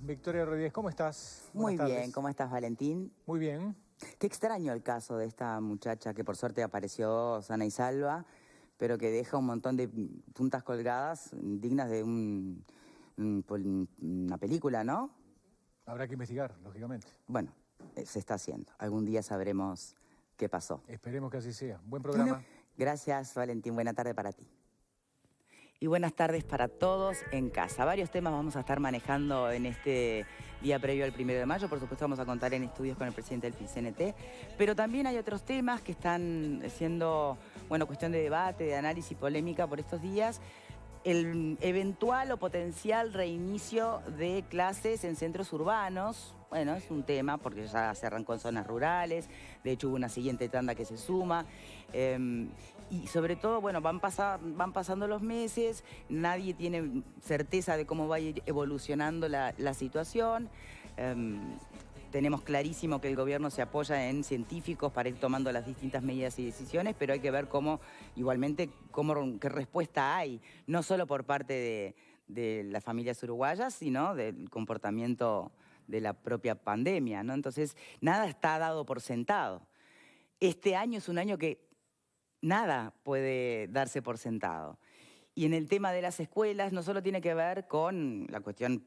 Victoria Rodríguez, ¿cómo estás? Muy bien, ¿cómo estás, Valentín? Muy bien. Qué extraño el caso de esta muchacha que por suerte apareció sana y salva, pero que deja un montón de puntas colgadas dignas de una película, ¿no? Habrá que investigar, lógicamente. Bueno, se está haciendo. Algún día sabremos qué pasó. Esperemos que así sea. Buen programa. Gracias, Valentín. Buena tarde para ti. Y buenas tardes para todos en casa. Varios temas vamos a estar manejando en este día previo al 1 de mayo. Por supuesto vamos a contar en estudios con el presidente del PIT-CNT. Pero también hay otros temas que están siendo, bueno, cuestión de debate, de análisis, polémica por estos días. El eventual o potencial reinicio de clases en centros urbanos. Bueno, es un tema porque ya se arrancó en zonas rurales. De hecho, hubo una siguiente tanda que se suma. Y sobre todo, bueno, van pasando los meses, nadie tiene certeza de cómo va a ir evolucionando la situación. Tenemos clarísimo que el gobierno se apoya en científicos para ir tomando las distintas medidas y decisiones, pero hay que ver qué respuesta hay, no solo por parte de las familias uruguayas, sino del comportamiento de la propia pandemia, ¿no? Entonces, nada está dado por sentado. Este año es un año que nada puede darse por sentado. Y en el tema de las escuelas no solo tiene que ver con la cuestión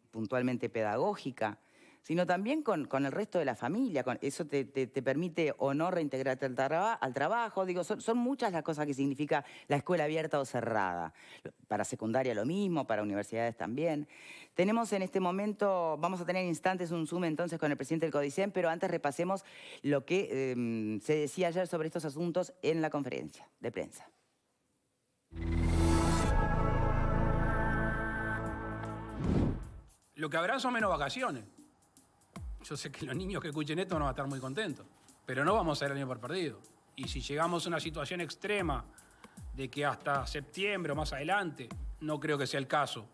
puntualmente pedagógica, sino también con el resto de la familia. Eso te permite o no reintegrarte al trabajo. Digo, son muchas las cosas que significa la escuela abierta o cerrada. Para secundaria lo mismo, para universidades también. Tenemos en este momento, vamos a tener en instantes un Zoom entonces con el presidente del CODICEN, pero antes repasemos lo que se decía ayer sobre estos asuntos en la conferencia de prensa. Lo que habrá son menos vacaciones. Yo sé que los niños que escuchen esto no van a estar muy contentos, pero no vamos a ir el año por perdido. Y si llegamos a una situación extrema de que hasta septiembre o más adelante, no creo que sea el caso,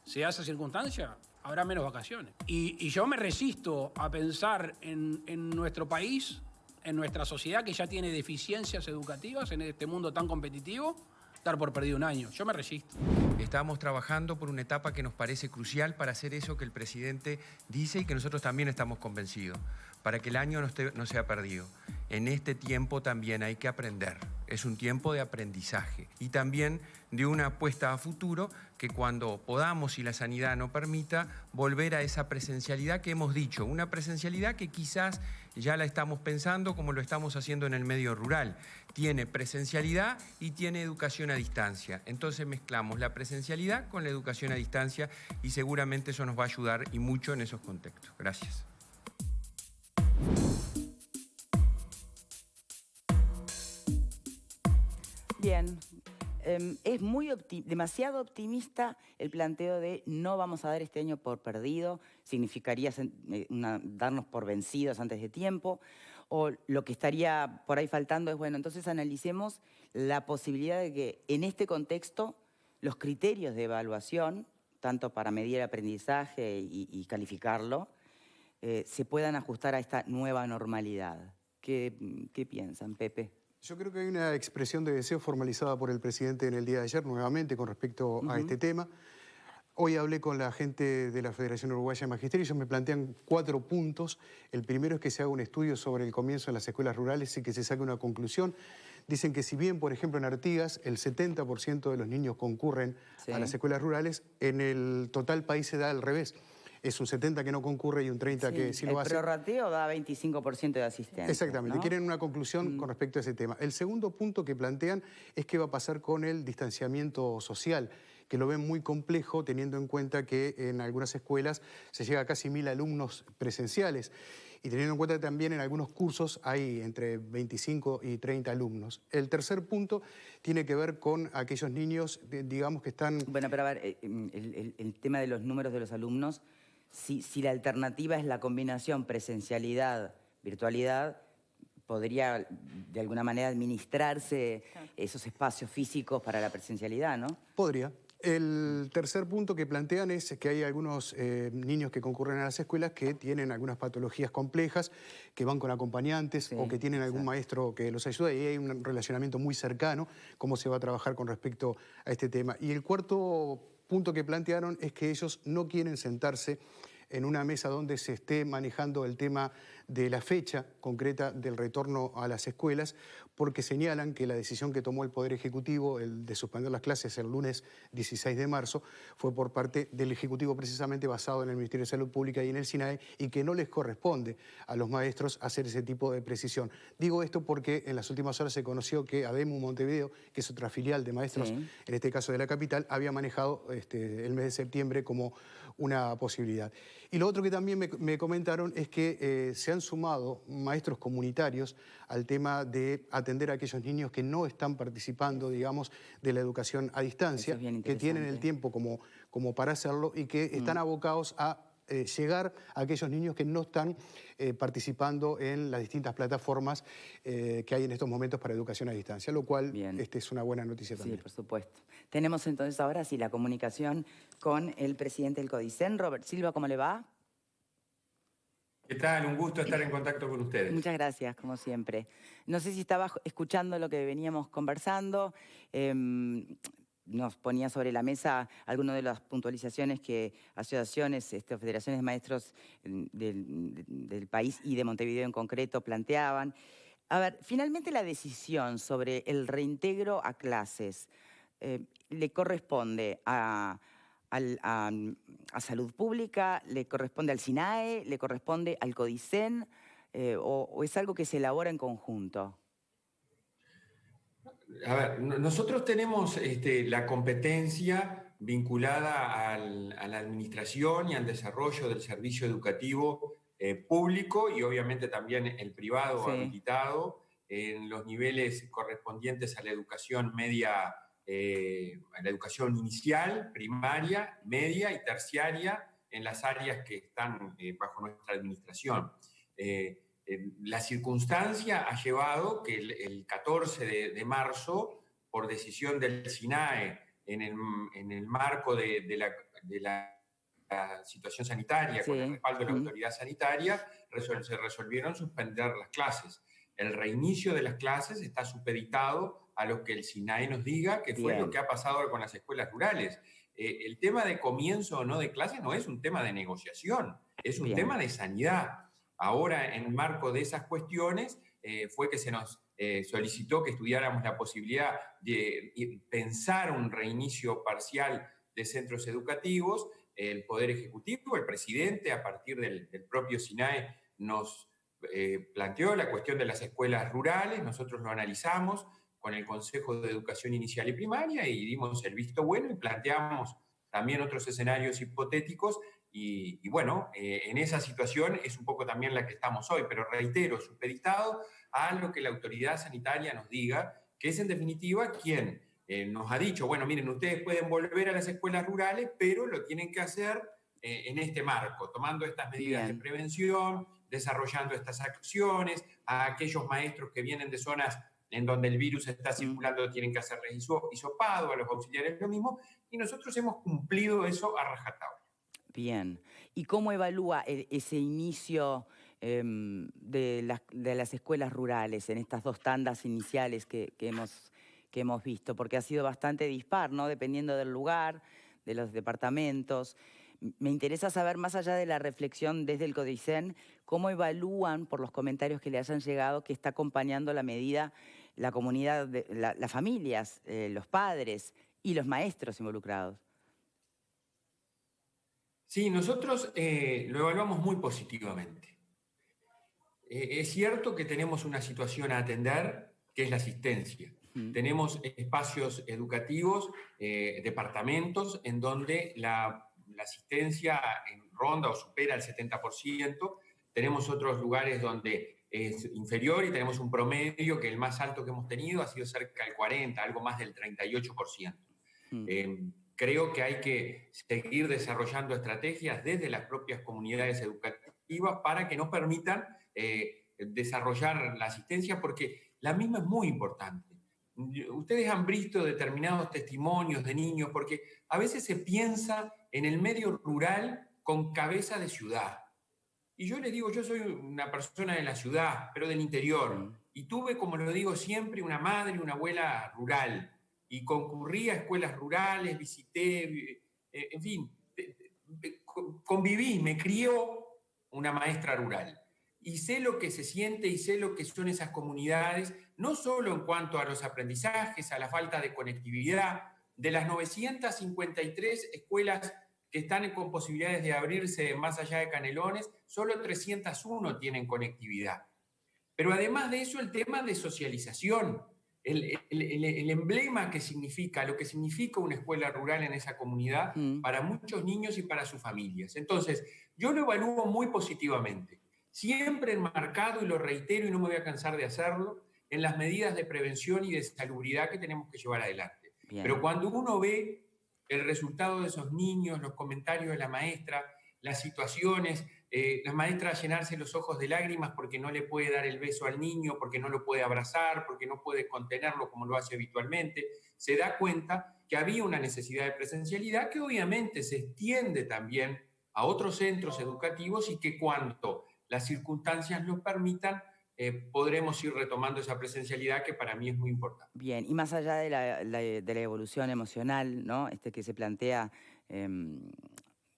se da esa circunstancia, habrá menos vacaciones. Y yo me resisto a pensar en nuestro país, en nuestra sociedad que ya tiene deficiencias educativas en este mundo tan competitivo, dar por perdido un año. Yo me resisto. Estamos trabajando por una etapa que nos parece crucial para hacer eso que el presidente dice y que nosotros también estamos convencidos, para que el año no sea perdido. En este tiempo también hay que aprender. Es un tiempo de aprendizaje y también de una apuesta a futuro que cuando podamos y la sanidad no permita, volver a esa presencialidad que hemos dicho, una presencialidad que quizás ya la estamos pensando como lo estamos haciendo en el medio rural. Tiene presencialidad y tiene educación a distancia. Entonces mezclamos la presencialidad con la educación a distancia y seguramente eso nos va a ayudar y mucho en esos contextos. Gracias. Bien, es demasiado optimista el planteo de no vamos a dar este año por perdido, significaría darnos por vencidos antes de tiempo, o lo que estaría por ahí faltando es, bueno, entonces analicemos la posibilidad de que en este contexto los criterios de evaluación, tanto para medir el aprendizaje y calificarlo, se puedan ajustar a esta nueva normalidad. ¿Qué piensan, Pepe? Yo creo que hay una expresión de deseo formalizada por el presidente en el día de ayer, nuevamente, con respecto a este tema. Hoy hablé con la gente de la Federación Uruguaya de Magisterio y ellos me plantean 4 puntos. El primero es que se haga un estudio sobre el comienzo en las escuelas rurales y que se saque una conclusión. Dicen que si bien, por ejemplo, en Artigas el 70% de los niños concurren a las escuelas rurales, en el total país se da al revés. Es un 70 que no concurre y un 30 que sí lo hace. El prorrateo da 25% de asistencia. Exactamente, ¿no? Quieren una conclusión con respecto a ese tema. El segundo punto que plantean es qué va a pasar con el distanciamiento social, que lo ven muy complejo teniendo en cuenta que en algunas escuelas se llega a casi 1000 alumnos presenciales y teniendo en cuenta que también en algunos cursos hay entre 25 y 30 alumnos. El tercer punto tiene que ver con aquellos niños, digamos, que están... Bueno, pero a ver, el tema de los números de los alumnos, si la alternativa es la combinación presencialidad-virtualidad, podría de alguna manera administrarse esos espacios físicos para la presencialidad, ¿no? Podría. El tercer punto que plantean es que hay algunos niños que concurren a las escuelas que tienen algunas patologías complejas, que van con acompañantes o que tienen algún maestro que los ayuda y hay un relacionamiento muy cercano, cómo se va a trabajar con respecto a este tema. Y el cuarto punto que plantearon es que ellos no quieren sentarse en una mesa donde se esté manejando el tema de la fecha concreta del retorno a las escuelas, porque señalan que la decisión que tomó el Poder Ejecutivo, el de suspender las clases el lunes 16 de marzo, fue por parte del Ejecutivo precisamente basado en el Ministerio de Salud Pública y en el SINAE, y que no les corresponde a los maestros hacer ese tipo de precisión. Digo esto porque en las últimas horas se conoció que ADEMU Montevideo, que es otra filial de maestros, en este caso de la capital, había manejado el mes de septiembre como una posibilidad. Y lo otro que también me comentaron es que se han sumado maestros comunitarios al tema de atender a aquellos niños que no están participando, digamos, de la educación a distancia, que tienen el tiempo como para hacerlo y que están abocados a llegar a aquellos niños que no están participando en las distintas plataformas que hay en estos momentos para educación a distancia, lo cual es una buena noticia también. Sí, por supuesto. Tenemos entonces ahora sí la comunicación con el presidente del CODICEN. Robert Silva, ¿cómo le va? ¿Qué tal? Un gusto estar en contacto con ustedes. Muchas gracias, como siempre. No sé si estaba escuchando lo que veníamos conversando. Nos ponía sobre la mesa algunas de las puntualizaciones que asociaciones o federaciones de maestros del país y de Montevideo en concreto planteaban. A ver, finalmente la decisión sobre el reintegro a clases le corresponde a Salud Pública, le corresponde al SINAE, le corresponde al CODICEN, o es algo que se elabora en conjunto. A ver, nosotros tenemos la competencia vinculada a la administración y al desarrollo del servicio educativo público y obviamente también el privado habilitado en los niveles correspondientes a la educación media, a la educación inicial, primaria, media y terciaria en las áreas que están bajo nuestra administración. La circunstancia ha llevado que el 14 de marzo, por decisión del SINAE, en el marco de la situación sanitaria, con el respaldo de la autoridad sanitaria, se resolvieron suspender las clases. El reinicio de las clases está supeditado a lo que el SINAE nos diga, que fue lo que ha pasado con las escuelas rurales. El tema de comienzo o no de clases no es un tema de negociación, es un tema de sanidad. Ahora, en el marco de esas cuestiones, fue que se nos solicitó que estudiáramos la posibilidad de pensar un reinicio parcial de centros educativos. El Poder Ejecutivo, el presidente, a partir del propio SINAE, nos planteó la cuestión de las escuelas rurales. Nosotros lo analizamos con el Consejo de Educación Inicial y Primaria y dimos el visto bueno y planteamos también otros escenarios hipotéticos. Y bueno, en esa situación es un poco también la que estamos hoy, pero reitero, supeditado a lo que la autoridad sanitaria nos diga, que es en definitiva quien nos ha dicho, bueno, miren, ustedes pueden volver a las escuelas rurales, pero lo tienen que hacer en este marco, tomando estas medidas de prevención, desarrollando estas acciones, a aquellos maestros que vienen de zonas en donde el virus está circulando tienen que hacerles hisopado, a los auxiliares lo mismo, y nosotros hemos cumplido eso a rajatabla. Bien. ¿Y cómo evalúa ese inicio de las escuelas rurales en estas dos tandas iniciales que hemos visto? Porque ha sido bastante dispar, ¿no? Dependiendo del lugar, de los departamentos. Me interesa saber, más allá de la reflexión desde el CODICEN, cómo evalúan, por los comentarios que le hayan llegado, que está acompañando la medida la comunidad, las familias, los padres y los maestros involucrados. Sí, nosotros lo evaluamos muy positivamente. Es cierto que tenemos una situación a atender, que es la asistencia. Tenemos espacios educativos, departamentos, en donde la asistencia ronda o supera el 70%. Tenemos otros lugares donde es inferior y tenemos un promedio que el más alto que hemos tenido ha sido cerca del 40%, algo más del 38%. Creo que hay que seguir desarrollando estrategias desde las propias comunidades educativas para que nos permitan desarrollar la asistencia, porque la misma es muy importante. Ustedes han visto determinados testimonios de niños, porque a veces se piensa en el medio rural con cabeza de ciudad. Y yo les digo, yo soy una persona de la ciudad, pero del interior. Y tuve, como lo digo siempre, una madre y una abuela rural. Y concurrí a escuelas rurales, visité en fin, conviví, me crió una maestra rural. Y sé lo que se siente y sé lo que son esas comunidades, no solo en cuanto a los aprendizajes, a la falta de conectividad. De las 953 escuelas que están con posibilidades de abrirse más allá de Canelones, solo 301 tienen conectividad. Pero además de eso, el tema de socialización, el emblema que significa, lo que significa una escuela rural en esa comunidad para muchos niños y para sus familias. Entonces, yo lo evalúo muy positivamente, siempre enmarcado, y lo reitero y no me voy a cansar de hacerlo, en las medidas de prevención y de salubridad que tenemos que llevar adelante. Bien. Pero cuando uno ve el resultado de esos niños, los comentarios de la maestra, las situaciones, la maestra llenarse los ojos de lágrimas porque no le puede dar el beso al niño, porque no lo puede abrazar, porque no puede contenerlo como lo hace habitualmente, se da cuenta que había una necesidad de presencialidad que obviamente se extiende también a otros centros educativos y que cuando las circunstancias lo permitan, podremos ir retomando esa presencialidad que para mí es muy importante. Bien, y más allá de la evolución emocional, ¿no? Que se plantea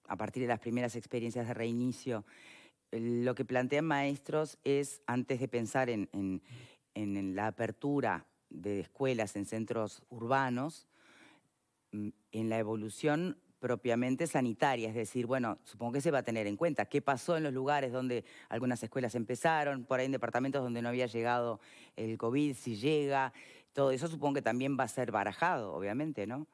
a partir de las primeras experiencias de reinicio, lo que plantean maestros es, antes de pensar en la apertura de escuelas en centros urbanos, en la evolución propiamente sanitaria, es decir, bueno, supongo que se va a tener en cuenta qué pasó en los lugares donde algunas escuelas empezaron, por ahí en departamentos donde no había llegado el COVID, si llega, todo eso supongo que también va a ser barajado, obviamente, ¿no?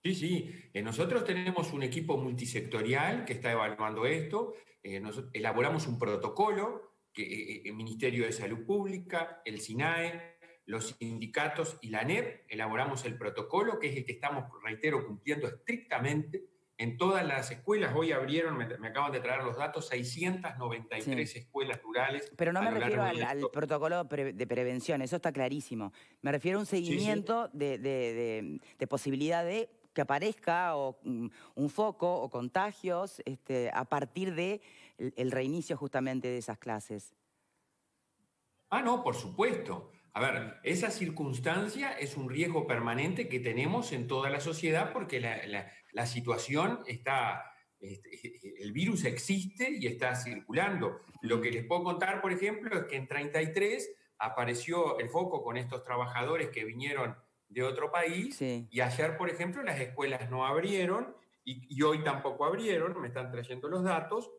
Sí, sí. Nosotros tenemos un equipo multisectorial que está evaluando esto. Elaboramos un protocolo que el Ministerio de Salud Pública, el SINAE, los sindicatos y la ANEP, elaboramos el protocolo, que es el que estamos, reitero, cumpliendo estrictamente en todas las escuelas. Hoy abrieron, me acaban de traer los datos, 693 escuelas rurales. Pero no me refiero al protocolo de prevención, eso está clarísimo. Me refiero a un seguimiento de posibilidad de que aparezca un foco o contagios a partir del reinicio justamente de esas clases. Ah, no, por supuesto. A ver, esa circunstancia es un riesgo permanente que tenemos en toda la sociedad porque la situación está, el virus existe y está circulando. Lo que les puedo contar, por ejemplo, es que en 33 apareció el foco con estos trabajadores que vinieron de otro país y ayer, por ejemplo, las escuelas no abrieron y hoy tampoco abrieron, me están trayendo los datos,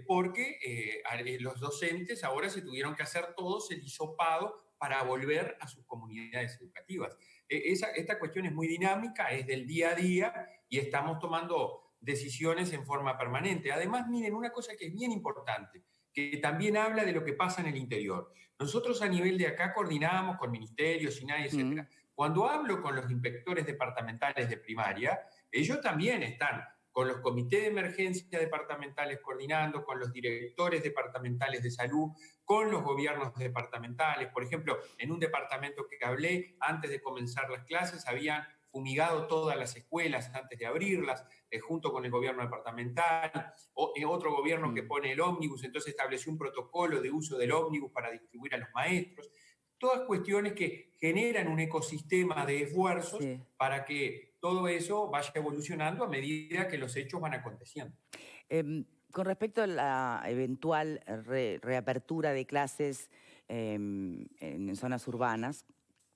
porque los docentes ahora se tuvieron que hacer todos el hisopado para volver a sus comunidades educativas. Esta cuestión es muy dinámica, es del día a día y estamos tomando decisiones en forma permanente. Además, miren, una cosa que es bien importante, que también habla de lo que pasa en el interior. Nosotros a nivel de acá coordinábamos con ministerios, SINAE, etc. Cuando hablo con los inspectores departamentales de primaria, ellos también están con los comités de emergencia departamentales coordinando, con los directores departamentales de salud, con los gobiernos departamentales. Por ejemplo, en un departamento que hablé, antes de comenzar las clases, habían fumigado todas las escuelas antes de abrirlas, junto con el gobierno departamental, o otro gobierno que pone el ómnibus, entonces estableció un protocolo de uso del ómnibus para distribuir a los maestros. Todas cuestiones que generan un ecosistema de esfuerzos para que todo eso vaya evolucionando a medida que los hechos van aconteciendo. Con respecto a la eventual reapertura de clases en zonas urbanas,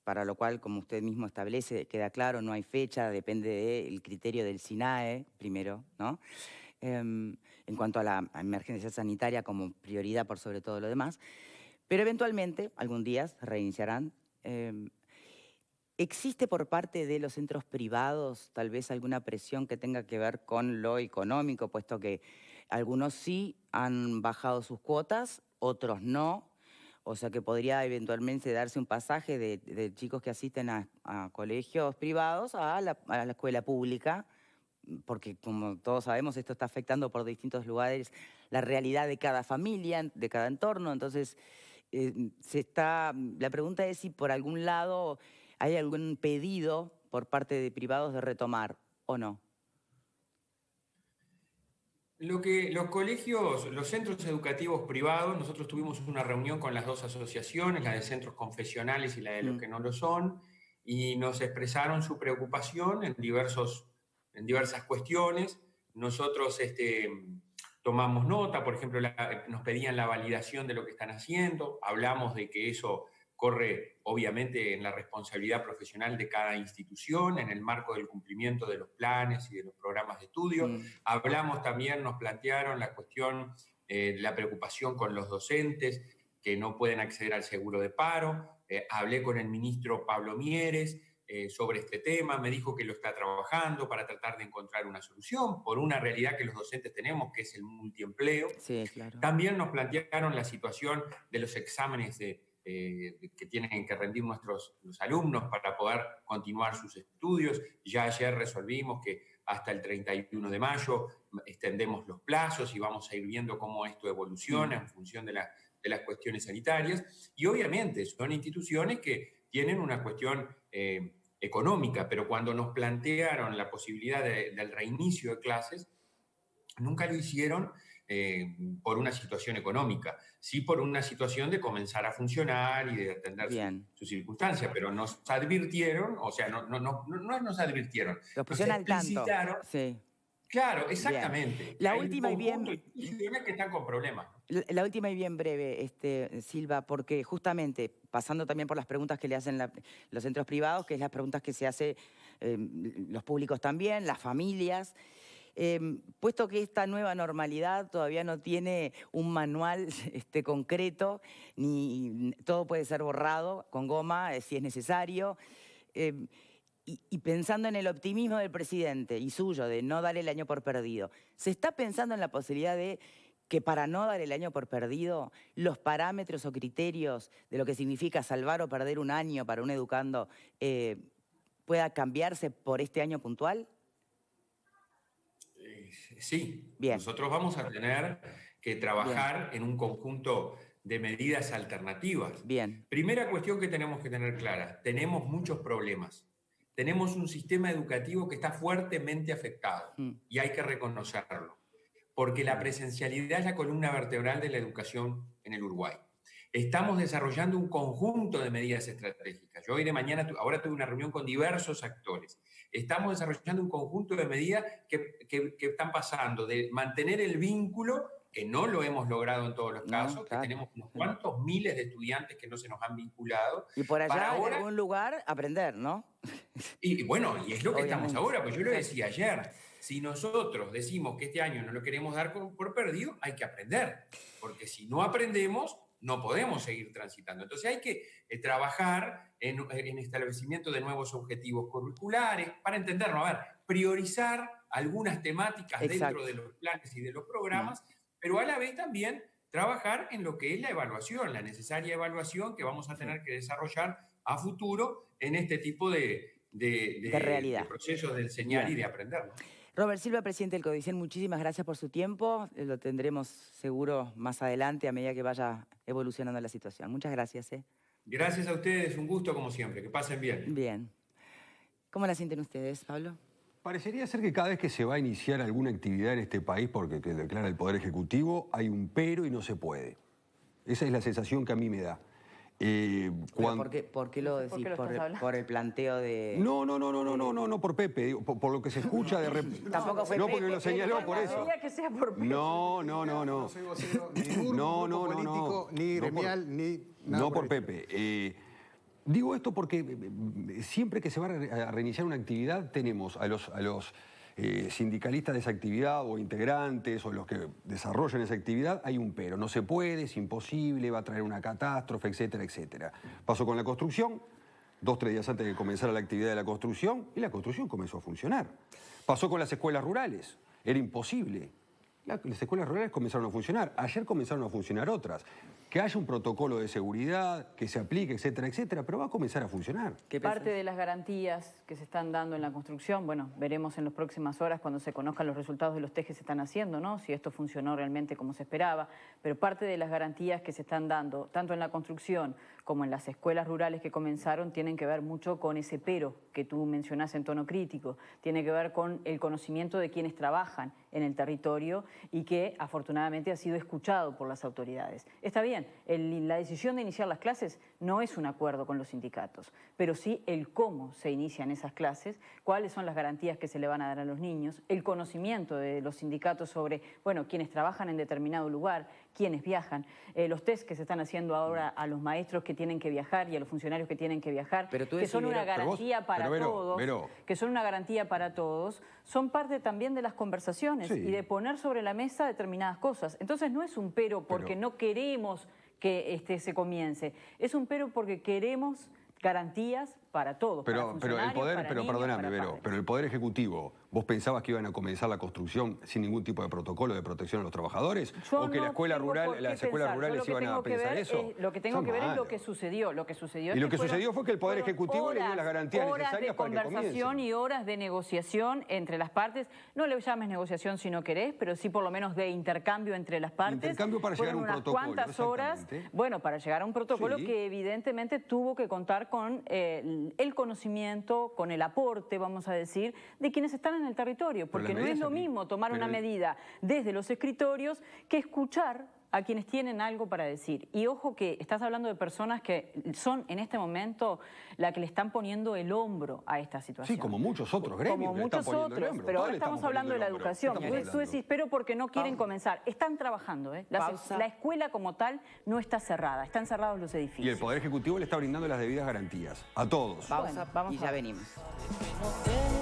para lo cual, como usted mismo establece, queda claro, no hay fecha, depende del criterio del SINAE, primero, ¿no? En cuanto a la emergencia sanitaria como prioridad por sobre todo lo demás. Pero eventualmente, algún día se reiniciarán. ¿Existe por parte de los centros privados tal vez alguna presión que tenga que ver con lo económico, puesto que algunos sí han bajado sus cuotas, otros no? O sea que podría eventualmente darse un pasaje de chicos que asisten a colegios privados a la escuela pública, porque como todos sabemos esto está afectando por distintos lugares la realidad de cada familia, de cada entorno. Entonces, la pregunta es si por algún lado hay algún pedido por parte de privados de retomar o no. Los colegios, los centros educativos privados, nosotros tuvimos una reunión con las dos asociaciones, la de centros confesionales y la de los que no lo son. y nos expresaron su preocupación en diversas cuestiones. Nosotros tomamos nota, por ejemplo, nos pedían la validación de lo que están haciendo, hablamos de que eso corre obviamente en la responsabilidad profesional de cada institución, en el marco del cumplimiento de los planes y de los programas de estudio. Hablamos también, nos plantearon la cuestión de la preocupación con los docentes que no pueden acceder al seguro de paro. Hablé con el ministro Pablo Mieres sobre este tema, me dijo que lo está trabajando para tratar de encontrar una solución por una realidad que los docentes tenemos, que es el multiempleo. Sí, claro. También nos plantearon la situación de los exámenes que tienen que rendir los alumnos para poder continuar sus estudios. Ya ayer resolvimos que hasta el 31 de mayo extendemos los plazos y vamos a ir viendo cómo esto evoluciona en función de las cuestiones sanitarias. Y obviamente son instituciones que tienen una cuestión económica, pero cuando nos plantearon la posibilidad del reinicio de clases, nunca lo hicieron por una situación económica, sí por una situación de comenzar a funcionar y de atender su circunstancia, pero nos advirtieron, o sea, no nos advirtieron, los pusieron al tanto. Sí. Claro, exactamente. La última y bien... instituciones que están con problemas. La última y bien breve, Silva, porque justamente, pasando también por las preguntas que le hacen los centros privados, que es las preguntas que se hacen los públicos también, las familias, puesto que esta nueva normalidad todavía no tiene un manual concreto, ni todo puede ser borrado con goma si es necesario, y pensando en el optimismo del presidente y suyo de no dar el año por perdido, ¿se está pensando en la posibilidad de que para no dar el año por perdido, los parámetros o criterios de lo que significa salvar o perder un año para un educando pueda cambiarse por este año puntual? Sí. Bien. Nosotros vamos a tener que trabajar en un conjunto de medidas alternativas. Bien. Primera cuestión que tenemos que tener clara, tenemos muchos problemas. Tenemos un sistema educativo que está fuertemente afectado y hay que reconocerlo, porque la presencialidad es la columna vertebral de la educación en el Uruguay. Estamos desarrollando un conjunto de medidas estratégicas. Yo hoy de mañana, ahora tuve una reunión con diversos actores. Estamos desarrollando un conjunto de medidas que están pasando de mantener el vínculo, que no lo hemos logrado en todos los casos, que tenemos unos cuantos miles de estudiantes que no se nos han vinculado. Y por allá, en algún lugar, aprender, ¿no? Y bueno, y es lo que estamos ahora, pues yo lo decía ayer. Si nosotros decimos que este año no lo queremos dar por perdido, hay que aprender. Porque si no aprendemos, no podemos seguir transitando. Entonces hay que trabajar en establecimiento de nuevos objetivos curriculares, para entenderlo, a ver, priorizar algunas temáticas dentro de los planes y de los programas, pero a la vez también trabajar en lo que es la evaluación, la necesaria evaluación que vamos a tener que desarrollar a futuro en este tipo de realidad, de procesos de enseñar y de aprender, ¿no? Robert Silva, presidente del CODICEN, muchísimas gracias por su tiempo. Lo tendremos seguro más adelante a medida que vaya evolucionando la situación. Muchas gracias. Gracias a ustedes, un gusto como siempre. Que pasen bien. Bien. ¿Cómo la sienten ustedes, Pablo? Parecería ser que cada vez que se va a iniciar alguna actividad en este país, porque que declara el Poder Ejecutivo, hay un pero y no se puede. Esa es la sensación que a mí me da. ¿Por qué lo decís? ¿Por el planteo de...? No por Pepe, digo, por lo que se escucha de repente. Tampoco fue no, Pepe. porque lo señaló por eso. Que sea por Pepe. No. No soy vocero ni de un grupo político, ni gremial, ni nada. No por Pepe. Digo esto porque siempre que se va a reiniciar una actividad tenemos a los sindicalistas de esa actividad o integrantes o los que desarrollan esa actividad, hay un pero. No se puede, es imposible, va a traer una catástrofe, etcétera, etcétera. Pasó con la construcción, 2 o 3 días antes de que comenzara la actividad de la construcción, y la construcción comenzó a funcionar. Pasó con las escuelas rurales, era imposible. Las escuelas rurales comenzaron a funcionar. Ayer comenzaron a funcionar otras. Que haya un protocolo de seguridad, que se aplique, etcétera, etcétera, pero va a comenzar a funcionar. Parte de las garantías que se están dando en la construcción, bueno, veremos en las próximas horas cuando se conozcan los resultados de los test que se están haciendo, ¿no? Si esto funcionó realmente como se esperaba, pero parte de las garantías que se están dando, tanto en la construcción como en las escuelas rurales que comenzaron, tienen que ver mucho con ese pero que tú mencionás en tono crítico. Tiene que ver con el conocimiento de quienes trabajan en el territorio y que afortunadamente ha sido escuchado por las autoridades. Está bien, la decisión de iniciar las clases no es un acuerdo con los sindicatos, pero sí el cómo se inician esas clases, cuáles son las garantías que se le van a dar a los niños, el conocimiento de los sindicatos sobre, bueno, quienes trabajan en determinado lugar, quienes viajan, los test que se están haciendo ahora a los maestros que tienen que viajar y a los funcionarios que tienen que viajar, que son una garantía para todos, que son una garantía para todos, son parte también de las conversaciones y de poner sobre la mesa determinadas cosas. Entonces no es un pero porque no queremos que se comience, es un pero porque queremos garantías para todos, para funcionarios, para niños, perdóname, para Vero, padres. pero el Poder Ejecutivo, ¿vos pensabas que iban a comenzar la construcción sin ningún tipo de protocolo de protección a los trabajadores? Yo ¿O que no la escuela tengo rural, por qué las escuelas pensar. rurales Yo iban a pensar eso? Lo que tengo Son que ver es lo malos. que sucedió. Lo que sucedió Y lo que fueron- sucedió fue que el Poder fueron Ejecutivo le dio las garantías horas necesarias de para que conversación comiencen. y horas de negociación entre las partes. No le llames negociación si no querés, pero sí por lo menos de intercambio entre las partes. Intercambio para llegar a un Fueron unas protocolo, cuantas horas, exactamente. bueno, para llegar a un protocolo Sí. que evidentemente tuvo que contar con el conocimiento, con el aporte, vamos a decir, de quienes están en el territorio, porque las no es medidas lo aquí- mismo tomar pero una medida desde los escritorios que escuchar a quienes tienen algo para decir. Y ojo que estás hablando de personas que son en este momento la que le están poniendo el hombro a esta situación. Sí, como muchos otros gremios. Como le están muchos poniendo el otros, hombro. pero Todos ahora le estamos estamos hablando de la poniendo el hombro. educación. ¿Qué Tú estamos decís, hablando? pero porque no quieren comenzar. Están trabajando, ¿eh? Pausa. La escuela como tal no está cerrada, están cerrados los edificios. Y el Poder Ejecutivo le está brindando las debidas garantías a todos. Pausa Bueno, vamos y a ya ver. venimos. No te